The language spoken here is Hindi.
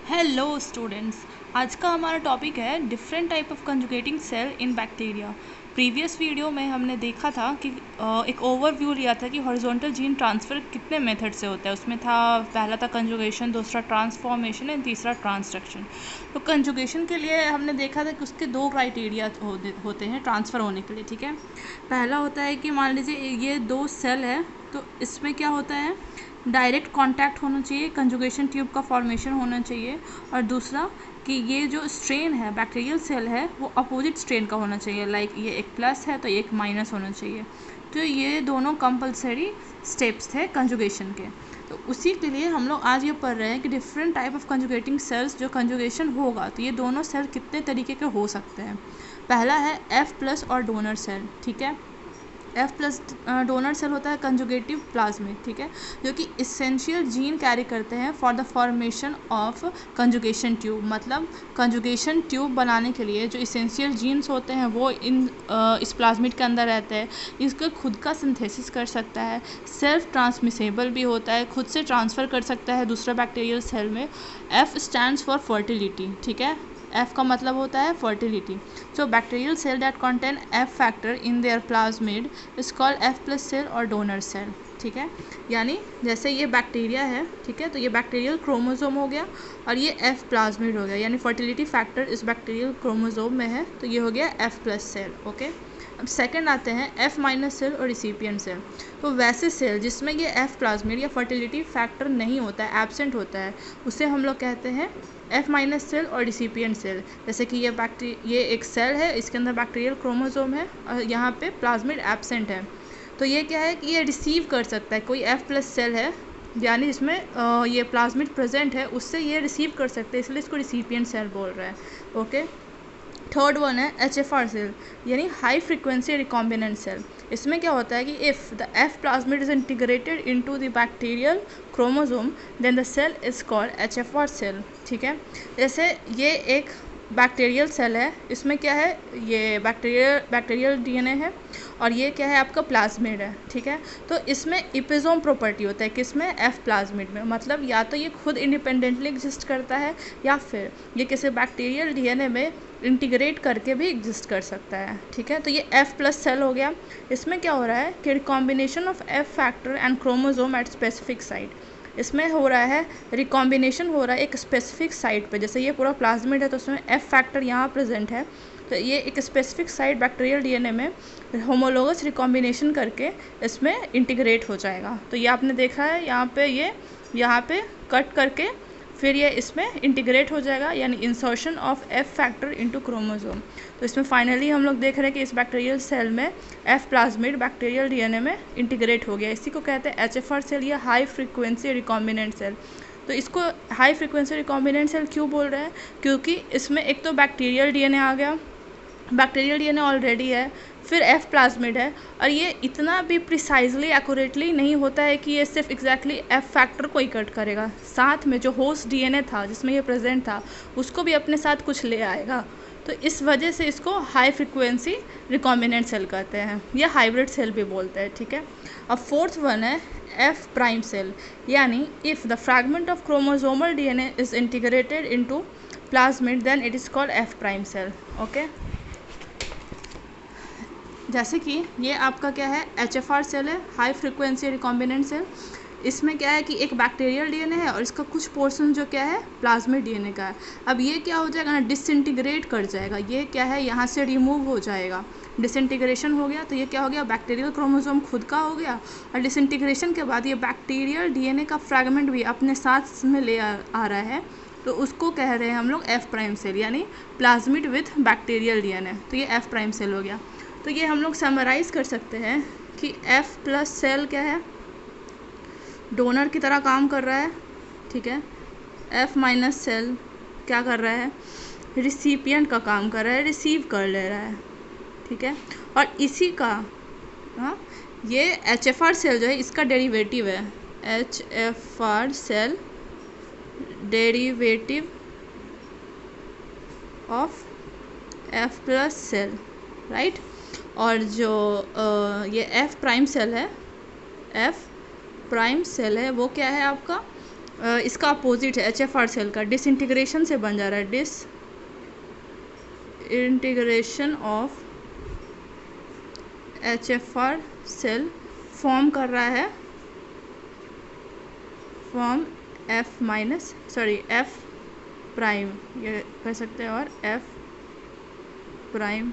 हेलो स्टूडेंट्स, आज का हमारा टॉपिक है different type of conjugating cell in bacteria. Previous video में हमने देखा था कि एक ओवरव्यू लिया था कि हॉरिजॉन्टल जीन ट्रांसफ़र कितने मेथड से होता है। उसमें था पहला था कंजुगेशन, दूसरा ट्रांसफॉर्मेशन एंड तीसरा ट्रांसडक्शन। तो कंजुगेशन के लिए हमने देखा था कि उसके दो क्राइटेरिया होते हैं ट्रांसफ़र होने के लिए। ठीक है, पहला होता है कि मान लीजिए ये दो सेल है, तो इसमें क्या होता है, डायरेक्ट कांटेक्ट होना चाहिए, कंजुगेशन ट्यूब का फॉर्मेशन होना चाहिए। और दूसरा कि ये जो स्ट्रेन है, बैक्टीरियल सेल है, वो अपोजिट स्ट्रेन का होना चाहिए। लाइक ये एक प्लस है तो ये एक माइनस होना चाहिए। तो ये दोनों कंपलसरी स्टेप्स थे कंजुगेशन के। तो उसी के लिए हम लोग आज ये पढ़ रहे हैं कि डिफरेंट टाइप ऑफ कंजुगेटिंग सेल्स जो कंजुगेशन होगा तो ये दोनों सेल कितने तरीके के हो सकते हैं। पहला है F+ और डोनर सेल। ठीक है, F+ डोनर सेल होता है कंजुगेटिव प्लाज्मिड। ठीक है, जो कि इसेंशियल जीन कैरी करते हैं for the formation of conjugation tube. मतलब कंजुगेशन ट्यूब बनाने के लिए जो इसेंशियल जीन्स होते हैं वो इस प्लाज्मिड के अंदर रहते हैं। इसका खुद का सिंथेसिस कर सकता है, सेल्फ ट्रांसमिसेबल भी होता है, खुद से ट्रांसफ़र कर सकता है दूसरा बैक्टीरियल सेल में। F stands for fertility. ठीक है, F का मतलब होता है fertility. So bacterial cell that contain F factor in their plasmid is called F+ cell और डोनर सेल। ठीक है, यानी जैसे ये बैक्टीरिया है, ठीक है, तो ये बैक्टीरियल क्रोमोसोम हो गया और ये F प्लाज्मिड हो गया, यानी फर्टिलिटी फैक्टर इस बैक्टीरियल क्रोमोसोम में है, तो ये हो गया F+ सेल। ओके, अब सेकंड आते हैं F- सेल और रिसिपिएंट सेल। तो वैसे सेल जिसमें ये F प्लाज्मिड या फर्टिलिटी फैक्टर नहीं होता है, एब्सेंट होता है, उसे हम लोग कहते हैं F- सेल और रिसिपिएंट सेल। जैसे कि ये एक सेल है, इसके अंदर बैक्टीरियल क्रोमोसोम है और यहाँ पे प्लाज्मिड एब्सेंट है। तो ये क्या है कि ये रिसीव कर सकता है, कोई F+ सेल है यानी इसमें ये प्लाज्मिड प्रेजेंट है, उससे ये रिसीव कर सकते हैं, इसलिए इसको रिसिपिएंट सेल बोल रहा है। ओके, थर्ड वन है HFR सेल, यानी हाई फ्रीक्वेंसी रिकॉम्बिनेंट सेल। इसमें क्या होता है कि if the F plasmid is integrated into the bacterial chromosome then the cell is called HFR cell. ठीक है, जैसे ये एक बैक्टीरियल सेल है, इसमें क्या है, ये बैक्टीरियल DNA है और ये क्या है, आपका प्लाज्मिड है। ठीक है, तो इसमें इपिजोम प्रॉपर्टी होता है, किसमें, F प्लाज्मिड में। मतलब या तो ये खुद इंडिपेंडेंटली एग्जिस्ट करता है या फिर ये किसी बैक्टीरियल DNA में इंटीग्रेट करके भी एग्जिस्ट कर सकता है। ठीक है, तो ये F+ सेल हो गया। इसमें क्या हो रहा है कि recombination of F factor and chromosome at specific site. इसमें हो रहा है रिकॉम्बिनेशन हो रहा है एक स्पेसिफिक साइट पे। जैसे ये पूरा प्लाज्मिड है तो उसमें F फैक्टर यहाँ प्रेजेंट है, तो ये एक स्पेसिफिक साइट बैक्टीरियल DNA में होमोलोगस रिकॉम्बिनेशन करके इसमें इंटीग्रेट हो जाएगा। तो ये आपने देखा है यहाँ पे, ये यहाँ पे कट करके फिर ये इसमें इंटीग्रेट हो जाएगा, यानी insertion of F factor into chromosome. तो इसमें फाइनली हम लोग देख रहे हैं कि इस बैक्टीरियल सेल में F प्लाज्मिड बैक्टीरियल DNA में इंटीग्रेट हो गया। इसी को कहते हैं HFR सेल या हाई फ्रीक्वेंसी रिकॉम्बिनेंट सेल। तो इसको हाई फ्रीक्वेंसी रिकॉम्बिनेंट सेल क्यों बोल रहे हैं, क्योंकि इसमें एक तो बैक्टीरियल DNA आ गया, बैक्टीरियल DNA ऑलरेडी है, फिर F प्लाज्मिड है, और ये इतना भी प्रिसाइजली एक्यूरेटली नहीं होता है कि ये सिर्फ एग्जैक्टली F फैक्टर को ही कट करेगा, साथ में जो होस्ट DNA था जिसमें ये प्रेजेंट था उसको भी अपने साथ कुछ ले आएगा। तो इस वजह से इसको हाई फ्रिक्वेंसी रिकॉम्बिनेंट सेल कहते हैं या हाइब्रिड सेल भी बोलते हैं। ठीक है, अब फोर्थ वन है F' सेल, यानी if the fragment of chromosomal DNA is integrated into plasmid then it is called F' cell. Okay, जैसे कि ये आपका क्या है, HFR सेल है, हाई फ्रिक्वेंसी रिकॉम्बिनेंट सेल। इसमें क्या है कि एक बैक्टीरियल DNA है और इसका कुछ पोर्शन जो क्या है, प्लाज्मिड DNA का है। अब ये क्या हो जाएगा ना, डिसइंटीग्रेट कर जाएगा, ये क्या है, यहाँ से रिमूव हो जाएगा, डिसइंटीग्रेशन हो गया। तो ये क्या हो गया, बैक्टीरियल क्रोमोसोम खुद का हो गया, और डिसइंटीग्रेशन के बाद ये बैक्टीरियल DNA का फ्रैगमेंट भी अपने साथ में ले आ रहा है, तो उसको कह रहे हैं हम लोग F' सेल, यानी प्लाज्मिड विथ बैक्टीरियल DNA। तो ये F' सेल हो गया। तो ये हम लोग समराइज़ कर सकते हैं कि F+ सेल क्या है, डोनर की तरह काम कर रहा है। ठीक है, F- सेल क्या कर रहा है, रिसिपिएंट का काम कर रहा है, रिसीव कर ले रहा है। ठीक है, और इसी का ये HFR सेल जो है इसका डेरिवेटिव है, HFR cell derivative of F+ cell, right. और जो ये F' सेल है, F' सेल है, वो क्या है आपका, इसका अपोजिट है HFR सेल का, डिसइंटीग्रेशन से बन जा रहा है, disintegration of HFR cell form कर रहा है, फॉर्म F प्राइम ये कह सकते हैं, और F प्राइम